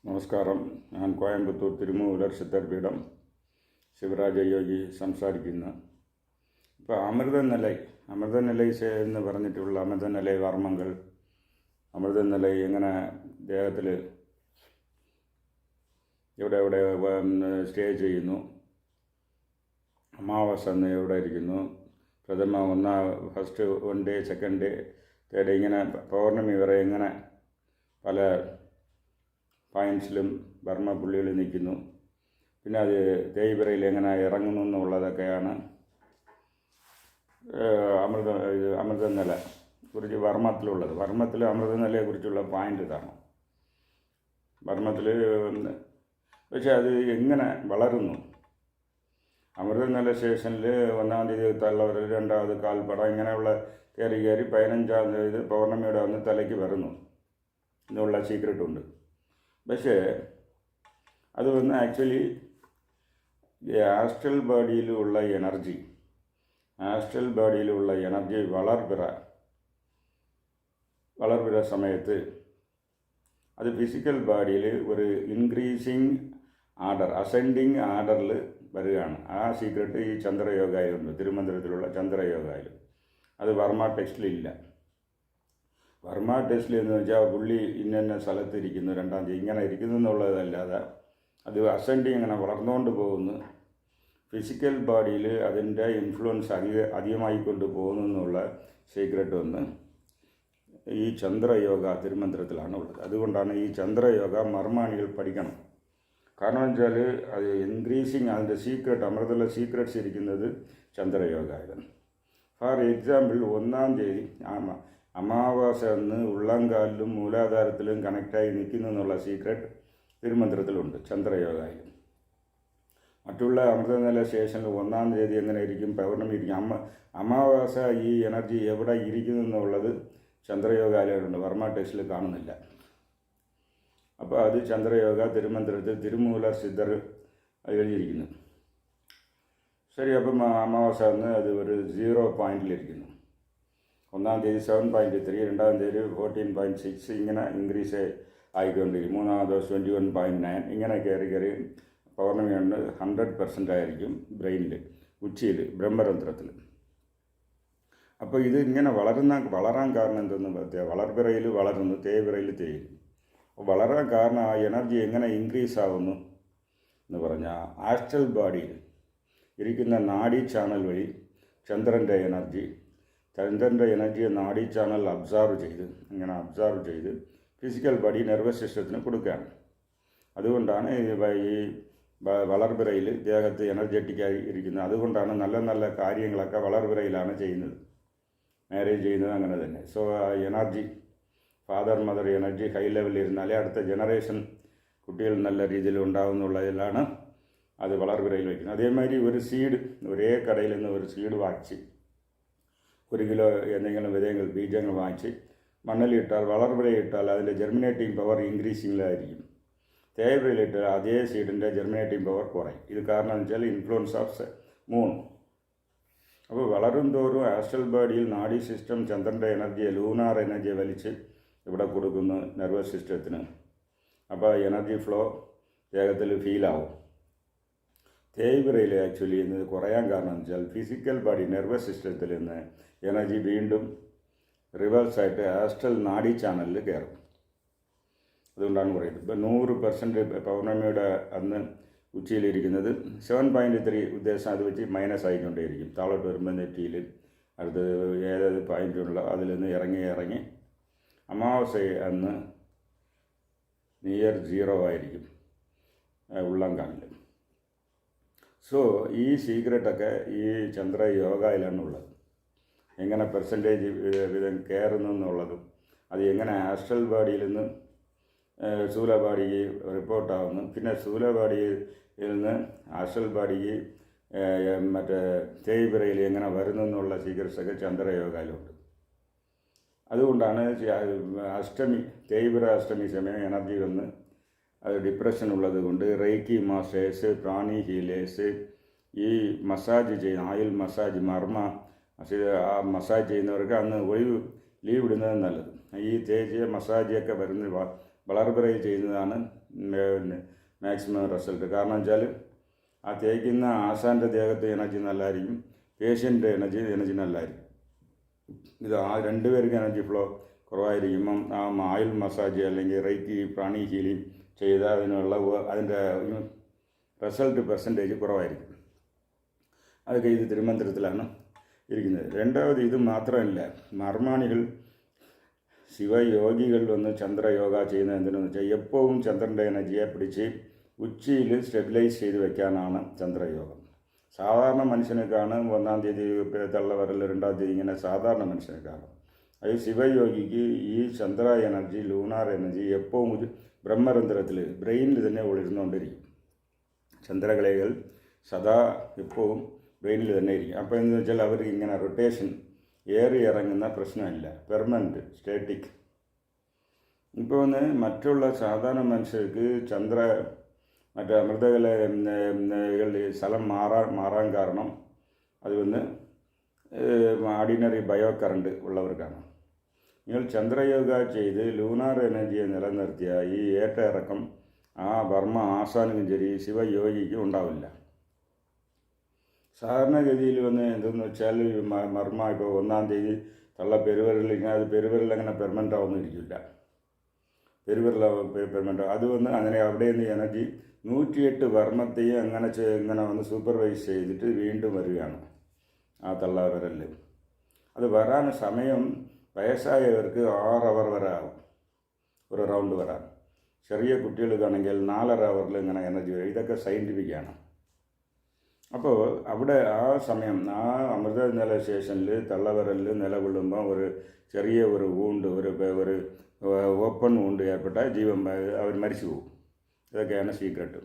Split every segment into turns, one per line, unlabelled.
നമസ്കാരം. ഞാൻ കോയമ്പത്തൂർ തിരുമൂലർ സിദ്ധർപീഠം ശിവരാജ യോഗി സംസാരിക്കുന്നു. ഇപ്പോൾ അമൃതനിലൈ എന്ന് പറഞ്ഞിട്ടുള്ള അമൃതനിലൈ വർമ്മങ്ങൾ, അമൃതനിലൈ എങ്ങനെ ദേഹത്തിൽ എവിടെ സ്റ്റേ ചെയ്യുന്നു, അമാവാസ എന്ന് എവിടെ ഇരിക്കുന്നു, പ്രഥമ first 1 day 2nd day 3rd day, ഇങ്ങനെ പൗർണമി വരെ എങ്ങനെ പല പോയിൻറ്റ്സിലും ബർമ്മ പുള്ളികളിൽ നിൽക്കുന്നു. പിന്നെ അത് തേയ്പിറയിൽ എങ്ങനെ ഇറങ്ങുന്നു എന്നുള്ളതൊക്കെയാണ് അമൃതനില കുറിച്ച് വർമ്മത്തിലുള്ളത്. വർമ്മത്തിൽ അമൃതനിലയെക്കുറിച്ചുള്ള പോയിൻ്റ് ഇതാണ്. വർമ്മത്തിൽ പക്ഷേ അത് എങ്ങനെ വളരുന്നു, അമൃതനില സ്റ്റേഷനിൽ 1-ാം തീയതി തള്ളവർ, 2ാമത് കാൽപ്പട, ഇങ്ങനെയുള്ള കയറി 15-ാം തീയതി പൗർണമിയുടെ അന്ന് തലയ്ക്ക് വരുന്നു എന്നുള്ള സീക്രട്ടുണ്ട്. പക്ഷേ അത് ആക്ച്വലി ആസ്ട്രൽ ബോഡിയിലുള്ള എനർജി വളർപിറ സമയത്ത് അത് ഫിസിക്കൽ ബോഡിയിൽ ഒരു ഇൻക്രീസിങ് ആർഡർ, അസെൻഡിങ് ആർഡറിൽ വരികയാണ്. ആ സീക്രട്ട് ഈ ചന്ദ്രയോഗയിലുണ്ട്, തിരുമന്ദിരത്തിലുള്ള ചന്ദ്രയോഗയിൽ. അത് വർമ്മ ടെക്സ്റ്റിലില്ല. വർമ്മ ടെസ്റ്റിൽ എന്ന് വെച്ചാൽ പുള്ളി ഇന്ന സ്ഥലത്തിരിക്കുന്നു 2-ാം തീയതി ഇങ്ങനെ ഇരിക്കുന്നു എന്നുള്ളതല്ലാതെ അത് അസെൻഡിങ് ഇങ്ങനെ വളർന്നുകൊണ്ട് പോകുന്നു, ഫിസിക്കൽ ബോഡിയിൽ അതിൻ്റെ ഇൻഫ്ലുവൻസ് അധികമായിക്കൊണ്ട് പോകുന്നു എന്നുള്ള സീക്രട്ട് ഒന്ന് ഈ ചന്ദ്രയോഗ തിരുമന്ത്രത്തിലാണ് ഉള്ളത്. അതുകൊണ്ടാണ് ഈ ചന്ദ്രയോഗ മർമാണികൾ പഠിക്കണം. കാരണം വെച്ചാൽ അത് ഇൻക്രീസിങ്, അതിൻ്റെ സീക്രട്ട്, അമൃതത്തിലെ സീക്രട്സ് ഇരിക്കുന്നത് ചന്ദ്രയോഗമായിരുന്നു. ഫോർ എക്സാമ്പിൾ, 1-ാം തീയതി അമാവാസ എന്ന് ഉള്ളംകാലിലും മൂലാധാരത്തിലും കണക്റ്റായി നിൽക്കുന്നു എന്നുള്ള സീക്രട്ട് തിരുമന്ത്രത്തിലുണ്ട്, ചന്ദ്രയോഗയിൽ. മറ്റുള്ള അമൃതനില സ്റ്റേഷനിൽ 1-ാം തീയതി എങ്ങനെ ഇരിക്കും, പൗർണമി ഇരിക്കും, അമാവാസ ഈ എനർജി എവിടെ ഇരിക്കുന്നു എന്നുള്ളത് ചന്ദ്രയോഗയിലുണ്ട്, വർമ്മ ടെക്സ്റ്റിൽ കാണുന്നില്ല. അപ്പോൾ അത് ചന്ദ്രയോഗ തിരുമന്ത്രത്തിൽ തിരുമൂലർ സിദ്ധർ എഴുതിയിരിക്കുന്നു. ശരി, അപ്പം അമാവാസ എന്ന് അത് ഒരു 0 പോയിന്റിലിരിക്കുന്നു. 1-ാം തീയതി 7.3, 2-ാം തീയതി 14.6, ഇങ്ങനെ ഇൻക്രീസ് ആയിക്കൊണ്ടിരിക്കും. 3-ാം ദിവസം 21.9, ഇങ്ങനെ കയറി പൗർണമി കൊണ്ട് 100% ആയിരിക്കും ബ്രെയിനിൽ, ഉച്ചിയിൽ, ബ്രഹ്മരന്ധ്രത്തിൽ. അപ്പോൾ ഇത് ഇങ്ങനെ വളരാൻ കാരണം എന്തെന്ന്, വളർപിറയിൽ വളരുന്നു, തേയ്പിറയിൽ തേയും. വളരാൻ കാരണം ആ എനർജി എങ്ങനെ ഇൻക്രീസ് ആവുന്നു എന്ന് പറഞ്ഞാൽ ആസ്ട്രൽ ബോഡിയിൽ ഇരിക്കുന്ന നാഡി ചാനൽ വഴി ചന്ദ്രൻ്റെ എനർജിയെ നാഡി ചാനൽ അബ്സർവ് ചെയ്ത് ഫിസിക്കൽ ബോഡി നെർവസ് സിസ്റ്റത്തിന് കൊടുക്കുകയാണ്. അതുകൊണ്ടാണ് ഈ വളർപിറയിൽ ദേഹത്ത് എനർജറ്റിക്കായി ഇരിക്കുന്നത്. അതുകൊണ്ടാണ് നല്ല നല്ല കാര്യങ്ങളൊക്കെ വളർപിറയിലാണ് ചെയ്യുന്നത്. മാരേജ് ചെയ്യുന്നത് അങ്ങനെ തന്നെ. സോ ആ energy, father mother energy high ലെവലിൽ ഇരുന്നാലേ അടുത്ത ജനറേഷൻ കുട്ടികൾ നല്ല രീതിയിൽ ഉണ്ടാകുന്നുള്ളതിലാണ് അത് വളർപിറയിൽ വയ്ക്കുന്നത്. അതേമാതിരി ഒരു സീഡ്, ഒരേ കടയിൽ നിന്ന് ഒരു സീഡ് വാങ്ങിച്ച് 1 കിലോ എന്തെങ്കിലും ബീജങ്ങൾ വാങ്ങിച്ച് മണ്ണിലിട്ടാൽ, വളർപിറയിട്ടാൽ അതിൻ്റെ ജെർമിനേറ്റിംഗ് പവർ ഇൻക്രീസിങ്ങിലായിരിക്കും. തേയ്പിറയിലിട്ടാൽ അതേ സീഡിൻ്റെ ജെർമിനേറ്റിംഗ് പവർ കുറയും. ഇത് കാരണം എന്ന് വെച്ചാൽ ഇൻഫ്ലുവൻസ് ഓഫ് മൂൺ. അപ്പോൾ വളരും തോറും ആസ്ട്രൽ ബോഡിയിൽ നാഡി സിസ്റ്റം ചന്ദ്രൻ്റെ എനർജിയെ, ലൂണാർ എനർജിയെ വലിച്ച് ഇവിടെ കൊടുക്കുന്നു നെർവസ് സിസ്റ്റത്തിന്. അപ്പോൾ എനർജി ഫ്ലോ ദേഹത്തിൽ ഫീലാവും. തേയ്പിറയിൽ ആക്ച്വലി ഇന്ന് കുറയാൻ കാരണം എന്ന് വെച്ചാൽ ഫിസിക്കൽ ബോഡി നെർവസ് സിസ്റ്റത്തിൽ നിന്ന് എനർജി വീണ്ടും റിവേഴ്സായിട്ട് ആസ്ട്രൽ നാഡി ചാനലിൽ കയറും. അതുകൊണ്ടാണ് പറയുന്നത്. ഇപ്പോൾ 100% പൗർണമിയുടെ അന്ന് ഉച്ചയിലിരിക്കുന്നത് 7.3 ഉദ്ദേശം അത് വെച്ച് മൈനസ് ആയിക്കൊണ്ടേയിരിക്കും. താഴോട്ട് വരുമ്പോൾ നെറ്റിയിൽ അടുത്ത് ഏത് പോയിൻ്റുള്ള അതിൽ നിന്ന് ഇറങ്ങി അമാവാസ അന്ന് നിയർ 0 ആയിരിക്കും ഉള്ളംകാലിൽ. സോ ഈ സീക്രട്ടൊക്കെ ഈ ചന്ദ്രയോഗയിലാണുള്ളത്. എങ്ങനെ പെർസെൻറ്റേജ് വിധം കയറുന്നു എന്നുള്ളതും അത് എങ്ങനെ ആസ്ട്രൽ ബോഡിയിൽ നിന്ന് സ്ഥൂല ബോഡിക്ക് റിപ്പോർട്ടാവുന്നു, പിന്നെ സ്ഥൂല ബോഡിയിൽ നിന്ന് ആസ്ട്രൽ ബോഡിക്ക് മറ്റേ തേയ്പിറയിൽ എങ്ങനെ വരുന്നു എന്നുള്ള സീക്രട്സൊക്കെ ചന്ദ്രയോഗയിലുണ്ട്. അതുകൊണ്ടാണ് തേയ്പിറ അഷ്ടമി സമയം എനർജി വന്ന് അത് ഡിപ്രഷൻ ഉള്ളത് കൊണ്ട് റേക്കി മാസ്റ്റേഴ്സ്, പ്രാണി ഹീലേഴ്സ്, ഈ മസാജ് ചെയ്യുന്ന ഓയിൽ മസാജ്, ആ മസാജ് ചെയ്യുന്നവർക്ക് അന്ന് ലീവ് ഇടുന്നത് നല്ലത്. ഈ തേജ് മസാജൊക്കെ വളർപിറയിൽ ചെയ്യുന്നതാണ് മാക്സിമം റിസൾട്ട്. കാരണം വെച്ചാൽ ആ തേക്കുന്ന ആശാൻ്റെ ദേഹത്തെ എനർജി നല്ലതായിരിക്കും, പേഷ്യൻ്റെ എനർജി നല്ലതായിരിക്കും. ഇത് ആ രണ്ടുപേർക്ക് എനർജി ഫ്ലോ കുറവായിരിക്കുമ്പം ആ ഓയിൽ മസാജ് അല്ലെങ്കിൽ റൈറ്റി പ്രാണി ഹീലിംഗ് ചെയ്താൽ അതിൻ്റെ റിസൾട്ട് പെർസെൻറ്റേജ് കുറവായിരിക്കും. അതൊക്കെ ഇത് തിരുമന്ത്രത്തിലാണ് ഇരിക്കുന്നത്. രണ്ടാമത് ഇത് മാത്രമല്ല, മർമാണികൾ ശിവയോഗികൾ വന്ന് ചന്ദ്രയോഗ ചെയ്യുന്നത് എന്തിനെന്ന് വെച്ചാൽ എപ്പോഴും ചന്ദ്രൻ്റെ എനർജിയെ പിടിച്ച് ഉച്ചിയിൽ സ്റ്റെബിലൈസ് ചെയ്ത് വെക്കാനാണ് ചന്ദ്രയോഗം. സാധാരണ മനുഷ്യനേക്കാണ് 1-ാം തീയതി തള്ളവരൽ 2-ാം തീയതി ഇങ്ങനെ സാധാരണ മനുഷ്യനേക്കാണ്. അത് ശിവയോഗിക്ക് ഈ ചന്ദ്ര എനർജി, ലൂണാർ എനർജി എപ്പോഴും ബ്രഹ്മരന്ധ്രത്തിൽ ബ്രെയിനിൽ തന്നെ ഒളിരുന്നുകൊണ്ടിരിക്കും. ചന്ദ്രകലകൾ സദാ എപ്പോഴും ബ്രെയിനിൽ തന്നെ ഇരിക്കും. അപ്പോൾ എന്ന് വെച്ചാൽ അവർക്ക് ഇങ്ങനെ റൊട്ടേഷൻ ഏറി ഇറങ്ങുന്ന പ്രശ്നമില്ല, പെർമനൻറ്റ് സ്റ്റാറ്റിക്. ഇപ്പോൾ മറ്റുള്ള സാധാരണ മനുഷ്യർക്ക് മറ്റേ അമൃതകലകളുടെ സ്ഥലം മാറാൻ കാരണം അത് ഓർഡിനറി ബയോ കറണ്ട് ഉള്ളവർക്കാണ്. നിങ്ങൾ ചന്ദ്രയോഗ ചെയ്ത് ലൂണാർ എനർജിയെ നിലനിർത്തിയ ഈ ഏറ്റ ഇറക്കം ആ വർമ്മ ആസാനും ശരി ശിവയോഗിക്കും ഉണ്ടാവില്ല. സാധാരണഗതിയിൽ എന്തെന്ന് വെച്ചാൽ മർമ്മ ഇപ്പോൾ 1-ാം തീയതി പെരുവിരൽ അത് പെരുവിരൽ അങ്ങനെ പെർമനൻ്റ് ആവുന്നിരിക്കില്ല. പെരുവിരൽ അത് അങ്ങനെ അവിടെ നിന്ന് എനർജി 108 വർമ്മത്തെയും ഇങ്ങനെ സൂപ്പർവൈസ് ചെയ്തിട്ട് വീണ്ടും വരികയാണ് ആ തള്ളവിരലിൽ. അത് വരാൻ സമയം വയസ്സായവർക്ക് 6 അവർ വരെ ആവും ഒരു റൗണ്ട് വരാൻ. ചെറിയ കുട്ടികൾക്കാണെങ്കിൽ 4.5 അവറിൽ ഇങ്ങനെ എനർജി വരും. ഇതൊക്കെ സയൻറ്റിഫിക്കാണ്. അപ്പോൾ അവിടെ ആ സമയം ആ അമൃത നില സ്റ്റേഷനിൽ തള്ളവിരലിൽ നിലകൊള്ളുമ്പോൾ ഒരു ചെറിയ ഒരു വൂണ്ട്, ഒരു ഓപ്പൺ വൂണ്ട് ഏർപ്പെട്ടാൽ അവർ മരിച്ചു പോകും. ഇതൊക്കെയാണ് സീക്രട്ട്.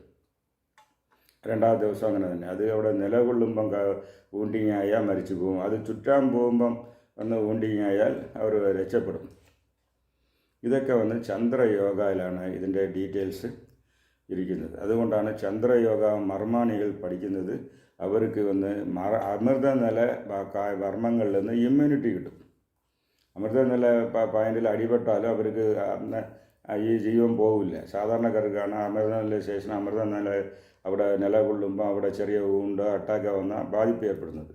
2-ാം ദിവസം അങ്ങനെ തന്നെ. അത് അവിടെ നിലകൊള്ളുമ്പം വൂണ്ടിങ് ആയാൽ മരിച്ചു പോകും. അത് ചുറ്റാൻ പോകുമ്പം വൂണ്ടിങ് ആയാൽ അവർ രക്ഷപ്പെടും. ഇതൊക്കെ ചന്ദ്രയോഗയിലാണ് ഇതിൻ്റെ ഡീറ്റെയിൽസ് ഇരിക്കുന്നത്. അതുകൊണ്ടാണ് ചന്ദ്രയോഗ മർമാണികൾ പഠിക്കുന്നത്. അവർക്ക് അമൃത നില വർമ്മങ്ങളിൽ നിന്ന് ഇമ്മ്യൂണിറ്റി കിട്ടും. അമൃത നില പോയിന്റിൽ അടിപെട്ടാലും അവർക്ക് ഈ ജീവൻ പോകില്ല. സാധാരണക്കാർക്കാണ് അമൃത നില ശേഷം അമൃത നില അവിടെ നിലകൊള്ളുമ്പോൾ അവിടെ ചെറിയ അറ്റാക്ക് വന്ന ബാധിപ്പ് ഏർപ്പെടുന്നത്.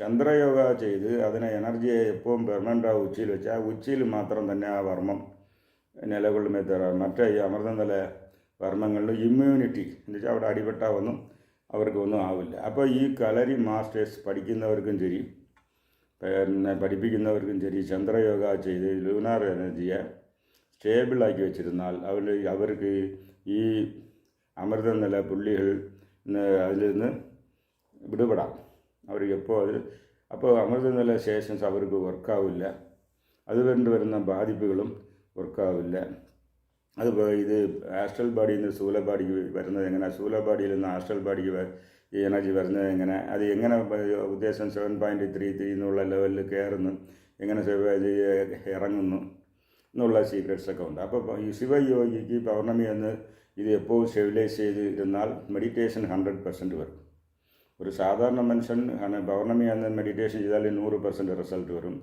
ചന്ദ്രയോഗ ചെയ്ത് അതിനെ എനർജിയെ എപ്പോഴും പെർമനൻ്റ് ഉച്ചിയിൽ വെച്ച് ആ ഉച്ചിയിൽ മാത്രം തന്നെ ആ വർമ്മം നിലകൊള്ളുമ്പോൾ തരാം. മറ്റേ ഈ അമൃത നില വർമ്മങ്ങളിൽ ഇമ്മ്യൂണിറ്റി എന്ന് വെച്ചാൽ അവിടെ അടിപെട്ടാൽ അവർക്കൊന്നും ആവില്ല. അപ്പോൾ ഈ കളരി മാസ്റ്റേഴ്സ് പഠിക്കുന്നവർക്കും ശരി പഠിപ്പിക്കുന്നവർക്കും ശരി ചന്ദ്രയോഗ ചെയ്ത് ലൂണാർ എനർജിയെ സ്റ്റേബിളാക്കി വെച്ചിരുന്നാൽ അവർക്ക് ഈ അമൃത നില പുള്ളികൾ അതിൽ നിന്ന് വിടുപെടാം. അവർക്ക് അപ്പോൾ അമൃത നില സെഷൻസ് അവർക്ക് വർക്കാവില്ല. അതുകൊണ്ട് വരുന്ന ബാധിപ്പുകളും വർക്കാവില്ല. ഇത് ആസ്ട്രൽ ബാഡിയിൽ നിന്ന് സ്ഥൂല ബാഡിക്ക് വരുന്നത് എങ്ങനെ, സ്ഥൂല ബാഡിയിൽ നിന്ന് ആസ്ട്രൽ ബാഡിക്ക് ഈ എനർജി വരുന്നത് എങ്ങനെ, അത് എങ്ങനെ ഉദ്ദേശം 7.33 എന്നുള്ള ലെവലിൽ കയറുന്നു, എങ്ങനെ ഇറങ്ങുന്നു എന്നുള്ള സീക്രട്സൊക്കെ ഉണ്ട്. അപ്പോൾ ഈ ശിവയോഗിക്ക് പൗർണമി എന്ന് ഇത് എപ്പോഴും സ്റ്റെബിലൈസ് ചെയ്തിരുന്നാൽ മെഡിറ്റേഷൻ 100% വരും. ഒരു സാധാരണ മനുഷ്യൻ പൗർണമി എന്ന് മെഡിറ്റേഷൻ ചെയ്താൽ 100% റിസൾട്ട് വരും.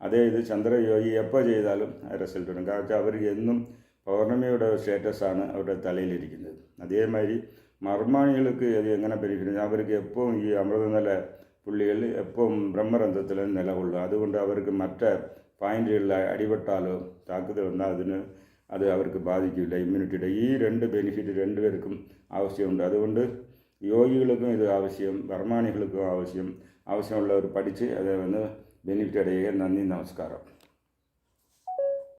അതേ ഇത് ചന്ദ്രയോഗി എപ്പോൾ ചെയ്താലും റിസൾട്ട് വരും. കാരണം അവർ എന്നും പൗർണമിയുടെ സ്റ്റാറ്റസാണ് അവരുടെ തലയിലിരിക്കുന്നത്. അതേമാതിരി മർമാണികൾക്ക് അത് എങ്ങനെ ബെനിഫിറ്റ്, അവർക്ക് എപ്പോഴും ഈ അമൃതനില പുള്ളികൾ എപ്പോഴും ബ്രഹ്മരന്ധ്രത്തിൽ നിലകൊള്ളും. അതുകൊണ്ട് അവർക്ക് മറ്റ് പോയിന്റുകളിൽ അടിപെട്ടാലോ താക്കത്ത് വന്നാൽ അത് അവർക്ക് ബാധിക്കില്ല. ഇമ്മ്യൂണിറ്റിയുടെ ഈ 2 ബെനിഫിറ്റ് രണ്ടുപേർക്കും ആവശ്യമുണ്ട്. അതുകൊണ്ട് യോഗികൾക്കും ഇത് ആവശ്യം, മർമാണികൾക്കും ആവശ്യമുള്ളവർ പഠിച്ച് അത് ബെനിഫിറ്റ് അടയുക. നന്ദി, നമസ്കാരം.